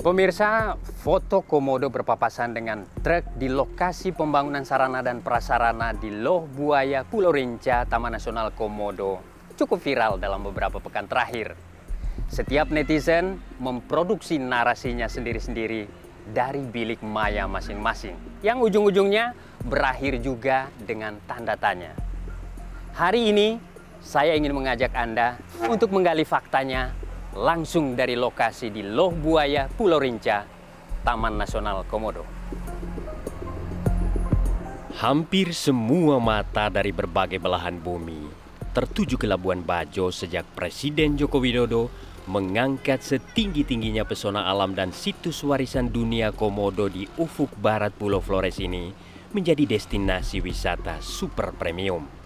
Pemirsa, foto komodo berpapasan dengan truk di lokasi pembangunan sarana dan prasarana di Loh Buaya, Pulau Rinca, Taman Nasional Komodo cukup viral dalam beberapa pekan terakhir. Setiap netizen memproduksi narasinya sendiri-sendiri dari bilik maya masing-masing, yang ujung-ujungnya berakhir juga dengan tanda tanya. Hari ini, saya ingin mengajak Anda untuk menggali faktanya langsung dari lokasi di Loh Buaya, Pulau Rinca, Taman Nasional Komodo. Hampir semua mata dari berbagai belahan bumi tertuju ke Labuan Bajo sejak Presiden Joko Widodo mengangkat setinggi-tingginya pesona alam dan situs warisan dunia Komodo di ufuk barat Pulau Flores ini menjadi destinasi wisata super premium.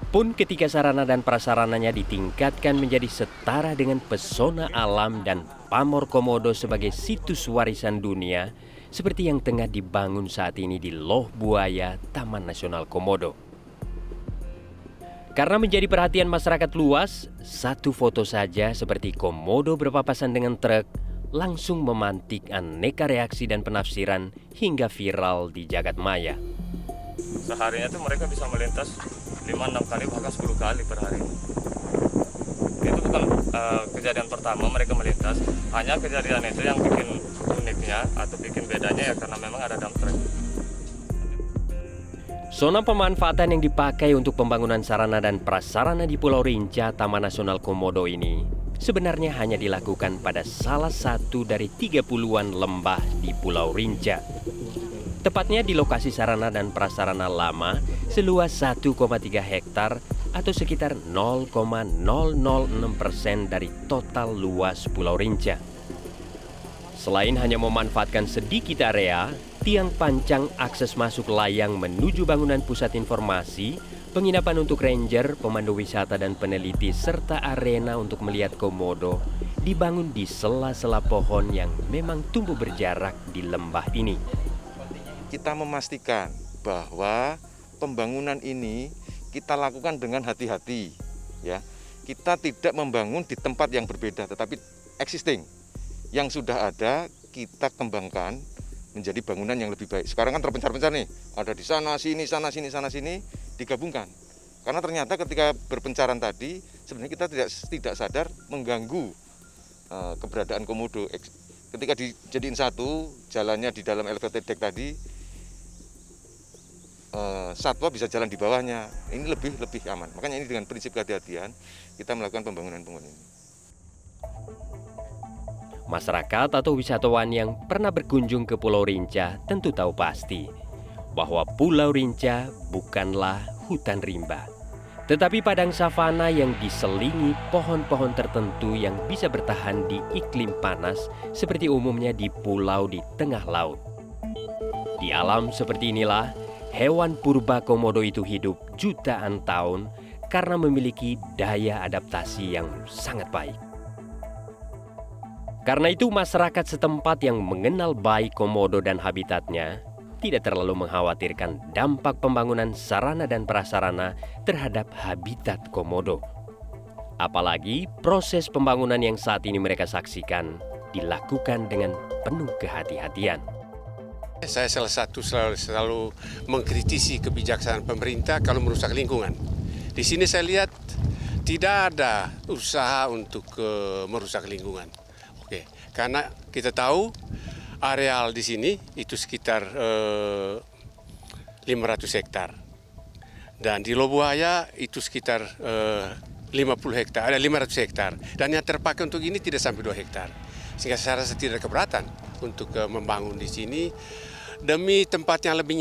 Pun ketika sarana dan prasarananya ditingkatkan menjadi setara dengan pesona alam dan pamor Komodo sebagai situs warisan dunia seperti yang tengah dibangun saat ini di Loh Buaya, Taman Nasional Komodo. Karena menjadi perhatian masyarakat luas, satu foto saja seperti komodo berpapasan dengan truk langsung memantik aneka reaksi dan penafsiran hingga viral di jagat maya. Seharinya tuh mereka bisa melintas 5-6 kali bahkan 10 kali per hari. Itu bukan kejadian pertama mereka melintas, hanya kejadian itu yang bikin uniknya atau bikin bedanya ya karena memang ada dump truck. Zona pemanfaatan yang dipakai untuk pembangunan sarana dan prasarana di Pulau Rinca, Taman Nasional Komodo ini sebenarnya hanya dilakukan pada salah satu dari 30-an lembah di Pulau Rinca. Tepatnya di lokasi sarana dan prasarana lama seluas 1,3 hektar atau sekitar 0,006% dari total luas Pulau Rinca. Selain hanya memanfaatkan sedikit area, tiang pancang akses masuk layang menuju bangunan pusat informasi, penginapan untuk ranger, pemandu wisata dan peneliti, serta arena untuk melihat komodo dibangun di sela-sela pohon yang memang tumbuh berjarak di lembah ini. Kita memastikan bahwa pembangunan ini kita lakukan dengan hati-hati, ya. Kita tidak membangun di tempat yang berbeda, tetapi existing yang sudah ada kita kembangkan menjadi bangunan yang lebih baik. Sekarang kan terpencar-pencar nih, ada di sana sini digabungkan. Karena ternyata ketika berpencaran tadi sebenarnya kita tidak sadar mengganggu keberadaan komodo. Ketika dijadiin satu, jalannya di dalam elevated deck tadi, satwa bisa jalan di bawahnya. Ini lebih aman. Makanya ini dengan prinsip kehati-hatian kita melakukan pembangunan ini. Masyarakat atau wisatawan yang pernah berkunjung ke Pulau Rinca tentu tahu pasti bahwa Pulau Rinca bukanlah hutan rimba, tetapi padang savana yang diselingi pohon-pohon tertentu yang bisa bertahan di iklim panas seperti umumnya di pulau di tengah laut. Di alam seperti inilah hewan purba komodo itu hidup jutaan tahun karena memiliki daya adaptasi yang sangat baik. Karena itu masyarakat setempat yang mengenal baik komodo dan habitatnya tidak terlalu mengkhawatirkan dampak pembangunan sarana dan prasarana terhadap habitat komodo. Apalagi proses pembangunan yang saat ini mereka saksikan dilakukan dengan penuh kehati-hatian. Saya selalu mengkritisi kebijaksanaan pemerintah kalau merusak lingkungan. Di sini saya lihat tidak ada usaha untuk merusak lingkungan. Oke, karena kita tahu areal di sini itu sekitar 500 hektar. Dan di Loh Buaya itu sekitar 500 hektar. Dan yang terpakai untuk ini tidak sampai 2 hektar. Sehingga saya rasa tidak keberatan untuk membangun di sini demi tempat yang lebih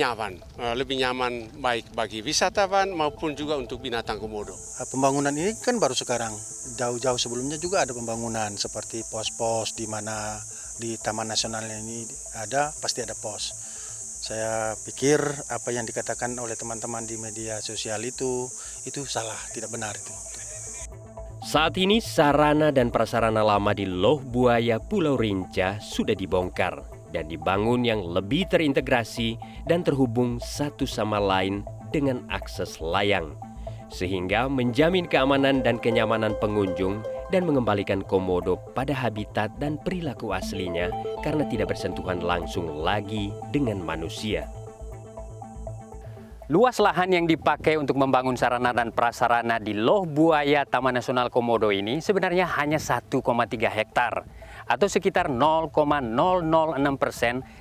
nyaman baik bagi wisatawan maupun juga untuk binatang komodo. Pembangunan ini kan baru sekarang, jauh-jauh sebelumnya juga ada pembangunan seperti pos-pos di mana di Taman Nasional ini ada, pasti ada pos. Saya pikir apa yang dikatakan oleh teman-teman di media sosial itu salah, tidak benar itu. Saat ini sarana dan prasarana lama di Loh Buaya, Pulau Rinca sudah dibongkar dan dibangun yang lebih terintegrasi dan terhubung satu sama lain dengan akses layang, sehingga menjamin keamanan dan kenyamanan pengunjung dan mengembalikan komodo pada habitat dan perilaku aslinya karena tidak bersentuhan langsung lagi dengan manusia. Luas lahan yang dipakai untuk membangun sarana dan prasarana di Loh Buaya Taman Nasional Komodo ini sebenarnya hanya 1,3 hektar atau sekitar 0,006%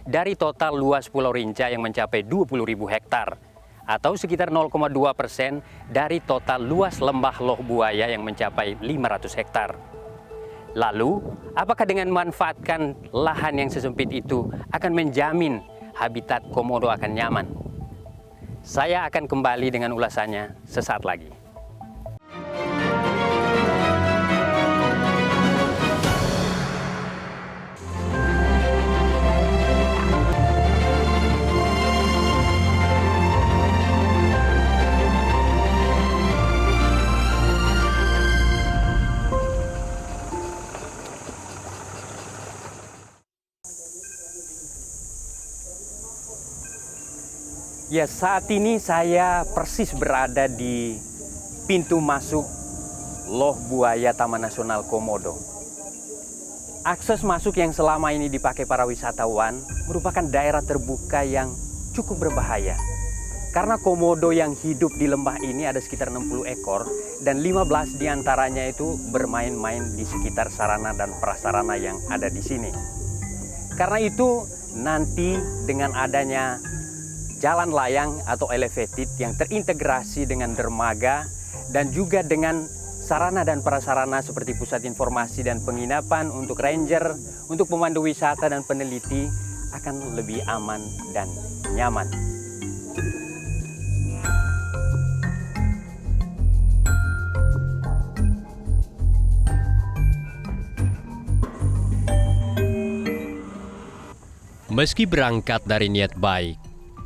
dari total luas Pulau Rinca yang mencapai 20.000 hektar atau sekitar 0,2% dari total luas lembah Loh Buaya yang mencapai 500 hektar. Lalu, apakah dengan memanfaatkan lahan yang sesempit itu akan menjamin habitat komodo akan nyaman? Saya akan kembali dengan ulasannya sesaat lagi. Ya, saat ini saya persis berada di pintu masuk Loh Buaya Taman Nasional Komodo. Akses masuk yang selama ini dipakai para wisatawan merupakan daerah terbuka yang cukup berbahaya. Karena komodo yang hidup di lembah ini ada sekitar 60 ekor dan 15 diantaranya itu bermain-main di sekitar sarana dan prasarana yang ada di sini. Karena itu nanti dengan adanya jalan layang atau elevated yang terintegrasi dengan dermaga dan juga dengan sarana dan prasarana seperti pusat informasi dan penginapan untuk ranger, untuk pemandu wisata dan peneliti akan lebih aman dan nyaman. Meski berangkat dari niat baik,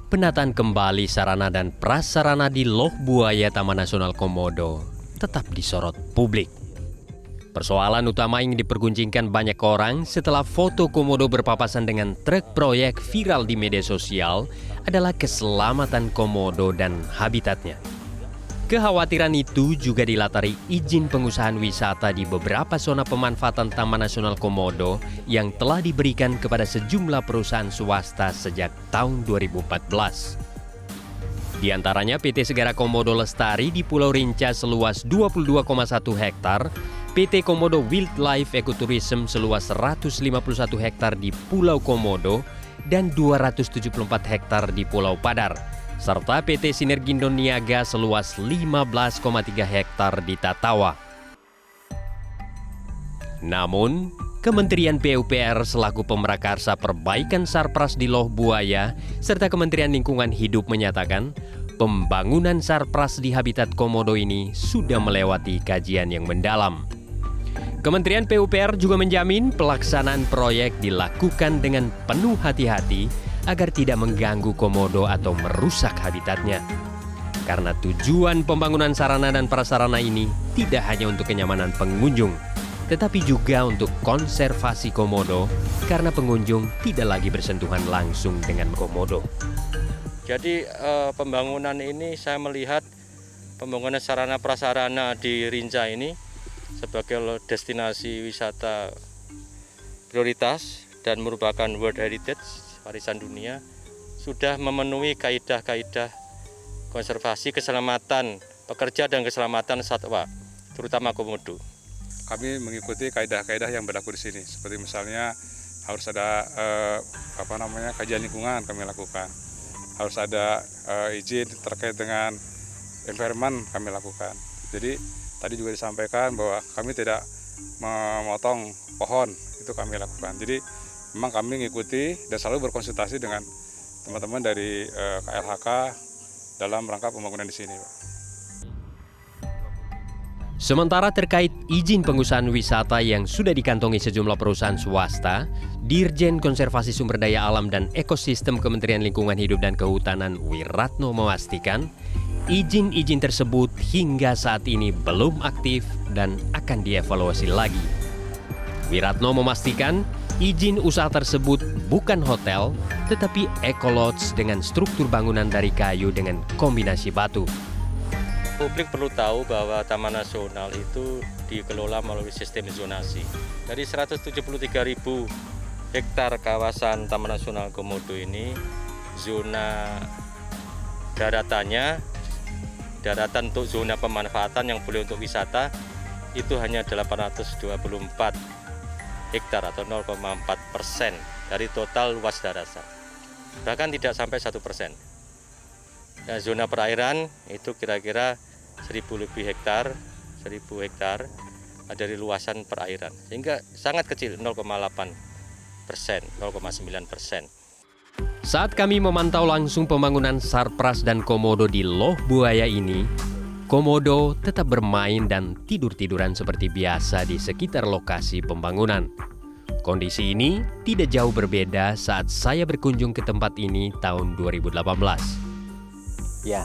penataan kembali sarana dan prasarana di Loh Buaya Taman Nasional Komodo tetap disorot publik. Persoalan utama yang diperguncingkan banyak orang setelah foto komodo berpapasan dengan truk proyek viral di media sosial adalah keselamatan komodo dan habitatnya. Kekhawatiran itu juga dilatari izin pengusahaan wisata di beberapa zona pemanfaatan Taman Nasional Komodo yang telah diberikan kepada sejumlah perusahaan swasta sejak tahun 2014. Di antaranya PT Segara Komodo Lestari di Pulau Rinca seluas 22,1 hektar, PT Komodo Wildlife Ecotourism seluas 151 hektar di Pulau Komodo dan 274 hektar di Pulau Padar, serta PT Sinergindo Niaga seluas 15,3 hektar di Tatawa. Namun, Kementerian PUPR selaku pemrakarsa perbaikan Sarpras di Loh Buaya serta Kementerian Lingkungan Hidup menyatakan pembangunan Sarpras di habitat komodo ini sudah melewati kajian yang mendalam. Kementerian PUPR juga menjamin pelaksanaan proyek dilakukan dengan penuh hati-hati agar tidak mengganggu komodo atau merusak habitatnya. Karena tujuan pembangunan sarana dan prasarana ini tidak hanya untuk kenyamanan pengunjung, tetapi juga untuk konservasi komodo karena pengunjung tidak lagi bersentuhan langsung dengan komodo. Jadi pembangunan ini saya melihat pembangunan sarana prasarana di Rinca ini sebagai destinasi wisata prioritas dan merupakan World Heritage warisan dunia sudah memenuhi kaidah-kaidah konservasi keselamatan pekerja dan keselamatan satwa, terutama komodo. Kami mengikuti kaidah-kaidah yang berlaku di sini, seperti misalnya harus ada kajian lingkungan kami lakukan, harus ada izin terkait dengan environment kami lakukan. Jadi tadi juga disampaikan bahwa kami tidak memotong pohon, itu kami lakukan. Jadi memang kami mengikuti dan selalu berkonsultasi dengan teman-teman dari KLHK dalam rangka pembangunan di sini, Pak. Sementara terkait izin pengusahaan wisata yang sudah dikantongi sejumlah perusahaan swasta, Dirjen Konservasi Sumber Daya Alam dan Ekosistem Kementerian Lingkungan Hidup dan Kehutanan Wiratno memastikan izin-izin tersebut hingga saat ini belum aktif dan akan dievaluasi lagi. Wiratno memastikan izin usaha tersebut bukan hotel, tetapi ekolodge dengan struktur bangunan dari kayu dengan kombinasi batu. Publik perlu tahu bahwa Taman Nasional itu dikelola melalui sistem zonasi. Dari 173.000 hektar kawasan Taman Nasional Komodo ini, zona daratan untuk zona pemanfaatan yang boleh untuk wisata itu hanya 824 hektar atau 0,4% dari total luas daratan. Bahkan tidak sampai 1%. Nah, zona perairan itu kira-kira 1.000 lebih hektar, 1.000 hektar dari luasan perairan, sehingga sangat kecil, 0,8%, 0,9%. Saat kami memantau langsung pembangunan Sarpras dan Komodo di Loh Buaya ini, Komodo tetap bermain dan tidur-tiduran seperti biasa di sekitar lokasi pembangunan. Kondisi ini tidak jauh berbeda saat saya berkunjung ke tempat ini tahun 2018. Ya,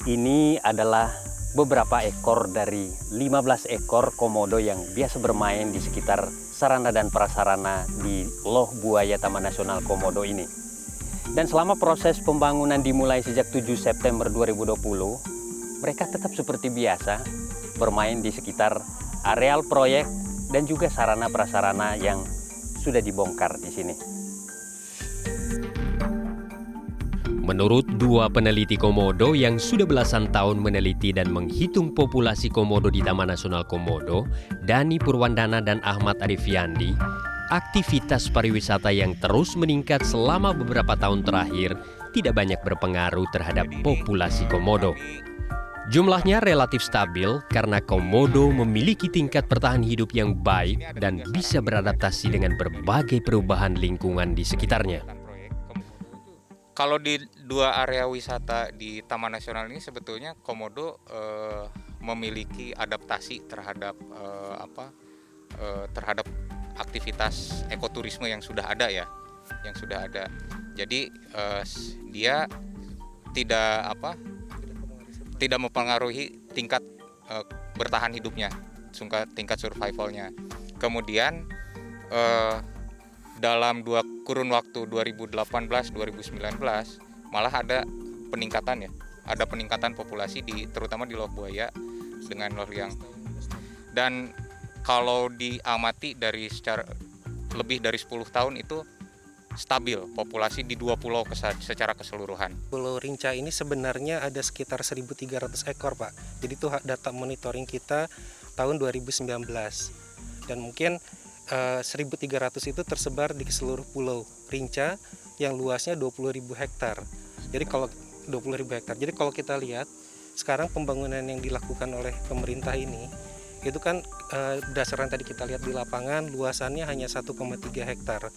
ini adalah beberapa ekor dari 15 ekor komodo yang biasa bermain di sekitar sarana dan prasarana di Loh Buaya Taman Nasional Komodo ini. Dan selama proses pembangunan dimulai sejak 7 September 2020, mereka tetap seperti biasa bermain di sekitar areal proyek dan juga sarana prasarana yang sudah dibongkar di sini. Menurut dua peneliti Komodo yang sudah belasan tahun meneliti dan menghitung populasi Komodo di Taman Nasional Komodo, Dani Purwandana dan Ahmad Arifiandi, aktivitas pariwisata yang terus meningkat selama beberapa tahun terakhir tidak banyak berpengaruh terhadap populasi Komodo. Jumlahnya relatif stabil karena Komodo memiliki tingkat bertahan hidup yang baik dan bisa beradaptasi dengan berbagai perubahan lingkungan di sekitarnya. Kalau di dua area wisata di Taman Nasional ini sebetulnya Komodo memiliki adaptasi terhadap terhadap aktivitas ekoturisme yang sudah ada ya, yang sudah ada. Jadi dia tidak mempengaruhi tingkat bertahan hidupnya, tingkat survivalnya. Kemudian dalam kurun waktu 2018-2019 malah ada peningkatan ya, ada peningkatan populasi terutama di Loh Buaya dengan Loh Liang. Dan kalau diamati dari lebih dari 10 tahun itu stabil populasi di 2 pulau secara keseluruhan. Pulau Rinca ini sebenarnya ada sekitar 1.300 ekor, Pak. Jadi itu data monitoring kita tahun 2019. Dan mungkin 1.300 itu tersebar di seluruh pulau Rinca yang luasnya 20.000 hektar. Jadi kalau 20.000 hektar. Jadi kalau kita lihat sekarang pembangunan yang dilakukan oleh pemerintah ini itu kan berdasarkan tadi kita lihat di lapangan luasannya hanya 1,3 hektar.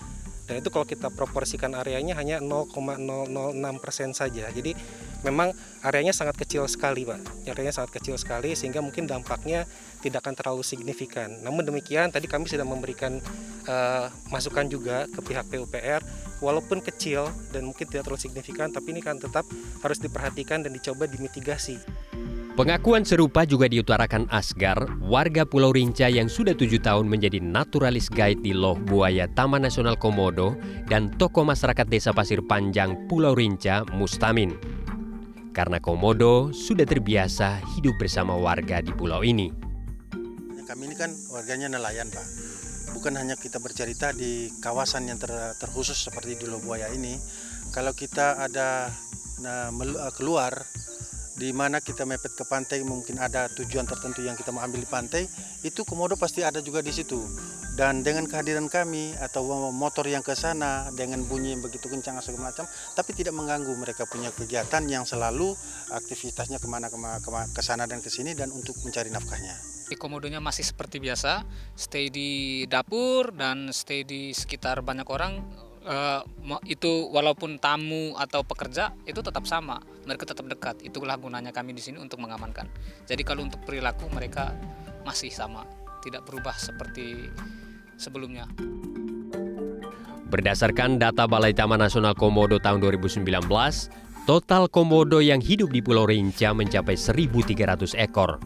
Dan itu kalau kita proporsikan areanya hanya 0,006% saja. Jadi memang areanya sangat kecil sekali, Pak. Areanya sangat kecil sekali sehingga mungkin dampaknya tidak akan terlalu signifikan. Namun demikian tadi kami sudah memberikan masukan juga ke pihak PUPR, walaupun kecil dan mungkin tidak terlalu signifikan, tapi ini kan tetap harus diperhatikan dan dicoba dimitigasi. Pengakuan serupa juga diutarakan Asgar, warga Pulau Rinca yang sudah 7 tahun menjadi naturalis guide di Loh Buaya Taman Nasional Komodo dan tokoh masyarakat Desa Pasir Panjang Pulau Rinca, Mustamin. Karena Komodo sudah terbiasa hidup bersama warga di pulau ini. Kami ini kan warganya nelayan, Pak. Bukan hanya kita bercerita di kawasan yang terkhusus seperti di Loh Buaya ini. Kalau kita ada keluar di mana kita mepet ke pantai, mungkin ada tujuan tertentu yang kita mau ambil di pantai, itu Komodo pasti ada juga di situ. Dan dengan kehadiran kami atau motor yang ke sana dengan bunyi yang begitu kencang segala macam, tapi tidak mengganggu mereka punya kegiatan yang selalu aktivitasnya ke sana dan ke sini dan untuk mencari nafkahnya. Komodonya masih seperti biasa, stay di dapur dan stay di sekitar banyak orang. Itu walaupun tamu atau pekerja itu tetap sama, mereka tetap dekat. Itulah gunanya kami di sini untuk mengamankan. Jadi kalau untuk perilaku mereka masih sama, tidak berubah seperti sebelumnya. Berdasarkan data Balai Taman Nasional Komodo tahun 2019, total Komodo yang hidup di Pulau Rinca mencapai 1.300 ekor.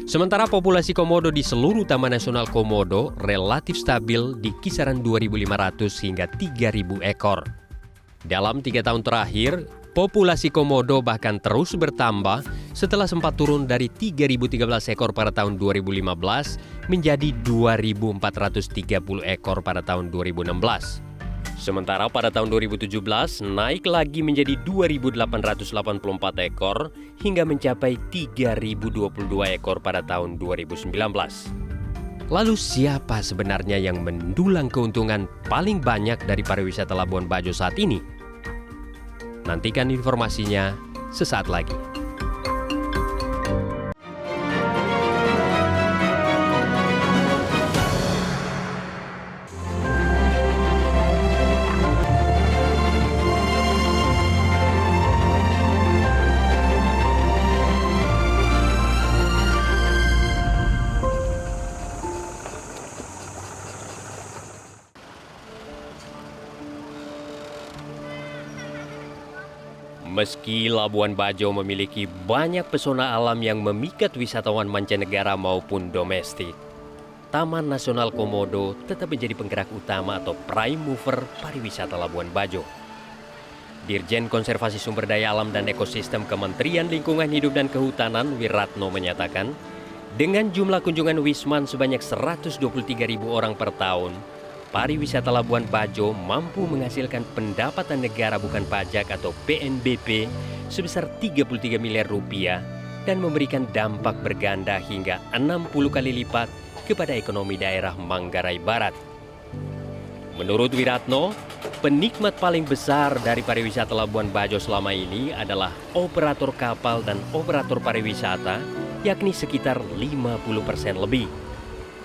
Sementara populasi Komodo di seluruh Taman Nasional Komodo relatif stabil di kisaran 2.500 hingga 3.000 ekor. Dalam 3 tahun terakhir, Populasi komodo bahkan terus bertambah setelah sempat turun dari 3.013 ekor pada tahun 2015 menjadi 2.430 ekor pada tahun 2016. Sementara pada tahun 2017 naik lagi menjadi 2.884 ekor hingga mencapai 3.022 ekor pada tahun 2019. Lalu siapa sebenarnya yang mendulang keuntungan paling banyak dari pariwisata Labuan Bajo saat ini? Nantikan informasinya sesaat lagi. Meski Labuan Bajo memiliki banyak pesona alam yang memikat wisatawan mancanegara maupun domestik, Taman Nasional Komodo tetap menjadi penggerak utama atau prime mover pariwisata Labuan Bajo. Dirjen Konservasi Sumber Daya Alam dan Ekosistem Kementerian Lingkungan Hidup dan Kehutanan Wiratno menyatakan, dengan jumlah kunjungan Wisman sebanyak 123.000 orang per tahun, pariwisata Labuan Bajo mampu menghasilkan pendapatan negara bukan pajak atau PNBP sebesar 33 miliar rupiah dan memberikan dampak berganda hingga 60 kali lipat kepada ekonomi daerah Manggarai Barat. Menurut Wiratno, penikmat paling besar dari pariwisata Labuan Bajo selama ini adalah operator kapal dan operator pariwisata, yakni sekitar 50% lebih.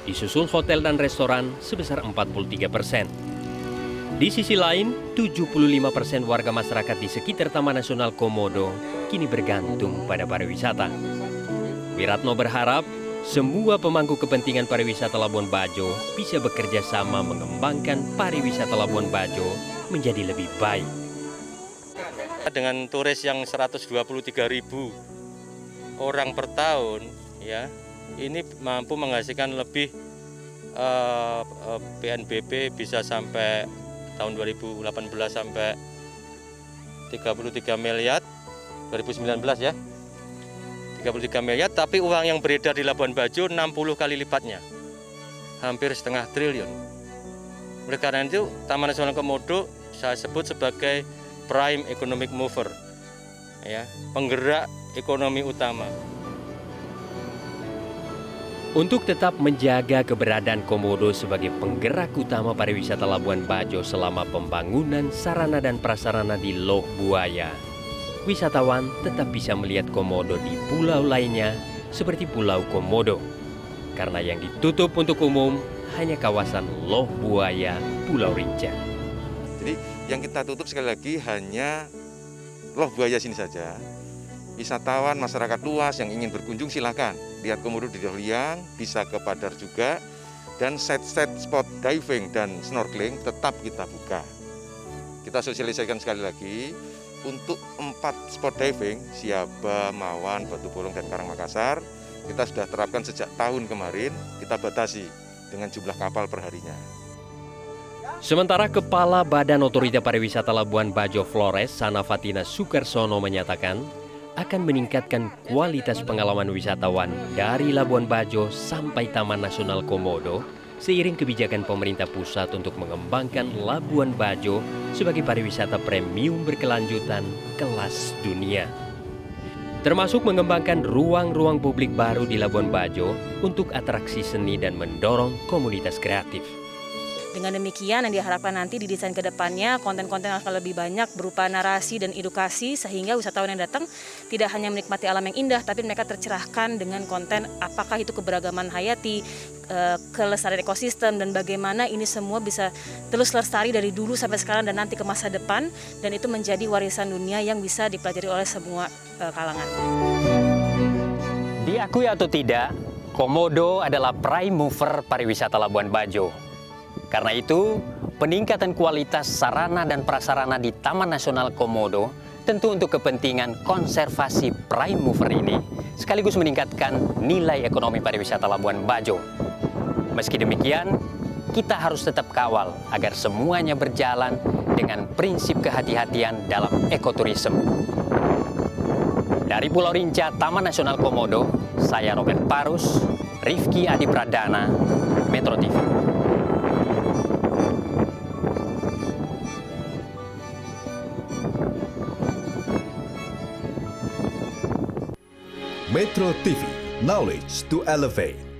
Disusul hotel dan restoran sebesar 43%. Di sisi lain, 75% warga masyarakat di sekitar Taman Nasional Komodo kini bergantung pada pariwisata. Wiratno berharap semua pemangku kepentingan pariwisata Labuan Bajo bisa bekerja sama mengembangkan pariwisata Labuan Bajo menjadi lebih baik. Dengan turis yang 123.000 orang per tahun, ya, ini mampu menghasilkan lebih PNBP bisa sampai tahun 2018 sampai 33 miliar 2019 ya 33 miliar, tapi uang yang beredar di Labuan Bajo 60 kali lipatnya, hampir setengah triliun. Oleh karena itu Taman Nasional Komodo saya sebut sebagai prime economic mover, ya, penggerak ekonomi utama. Untuk tetap menjaga keberadaan Komodo sebagai penggerak utama pariwisata Labuan Bajo selama pembangunan sarana dan prasarana di Loh Buaya, wisatawan tetap bisa melihat Komodo di pulau lainnya seperti Pulau Komodo. Karena yang ditutup untuk umum hanya kawasan Loh Buaya, Pulau Rinca. Jadi yang kita tutup sekali lagi hanya Loh Buaya sini saja. Wisatawan masyarakat luas yang ingin berkunjung silakan lihat Komodo di Dahliang, bisa ke Padar juga, dan set-set spot diving dan snorkeling tetap kita buka. Kita sosialisasikan sekali lagi untuk 4 spot diving, Siaba, Mawan, Batu Bolong, dan Karang Makassar, kita sudah terapkan sejak tahun kemarin, kita batasi dengan jumlah kapal perharinya. Sementara Kepala Badan Otorita Pariwisata Labuan Bajo Flores, Sana Fatina Sukarsono menyatakan, akan meningkatkan kualitas pengalaman wisatawan dari Labuan Bajo sampai Taman Nasional Komodo seiring kebijakan pemerintah pusat untuk mengembangkan Labuan Bajo sebagai pariwisata premium berkelanjutan kelas dunia. Termasuk mengembangkan ruang-ruang publik baru di Labuan Bajo untuk atraksi seni dan mendorong komunitas kreatif. Dengan demikian yang diharapkan nanti di desain ke depannya konten-konten akan lebih banyak berupa narasi dan edukasi sehingga wisatawan yang datang tidak hanya menikmati alam yang indah tapi mereka tercerahkan dengan konten apakah itu keberagaman hayati, kelestarian ekosistem dan bagaimana ini semua bisa terus lestari dari dulu sampai sekarang dan nanti ke masa depan dan itu menjadi warisan dunia yang bisa dipelajari oleh semua kalangan. Diakui atau tidak, Komodo adalah prime mover pariwisata Labuan Bajo. Karena itu, peningkatan kualitas sarana dan prasarana di Taman Nasional Komodo tentu untuk kepentingan konservasi prime mover ini sekaligus meningkatkan nilai ekonomi pariwisata Labuan Bajo. Meski demikian, kita harus tetap kawal agar semuanya berjalan dengan prinsip kehati-hatian dalam ekoturism. Dari Pulau Rinca, Taman Nasional Komodo, saya Robert Parus, Rifki Adi Pradana, Metro TV. Metro TV, knowledge to elevate.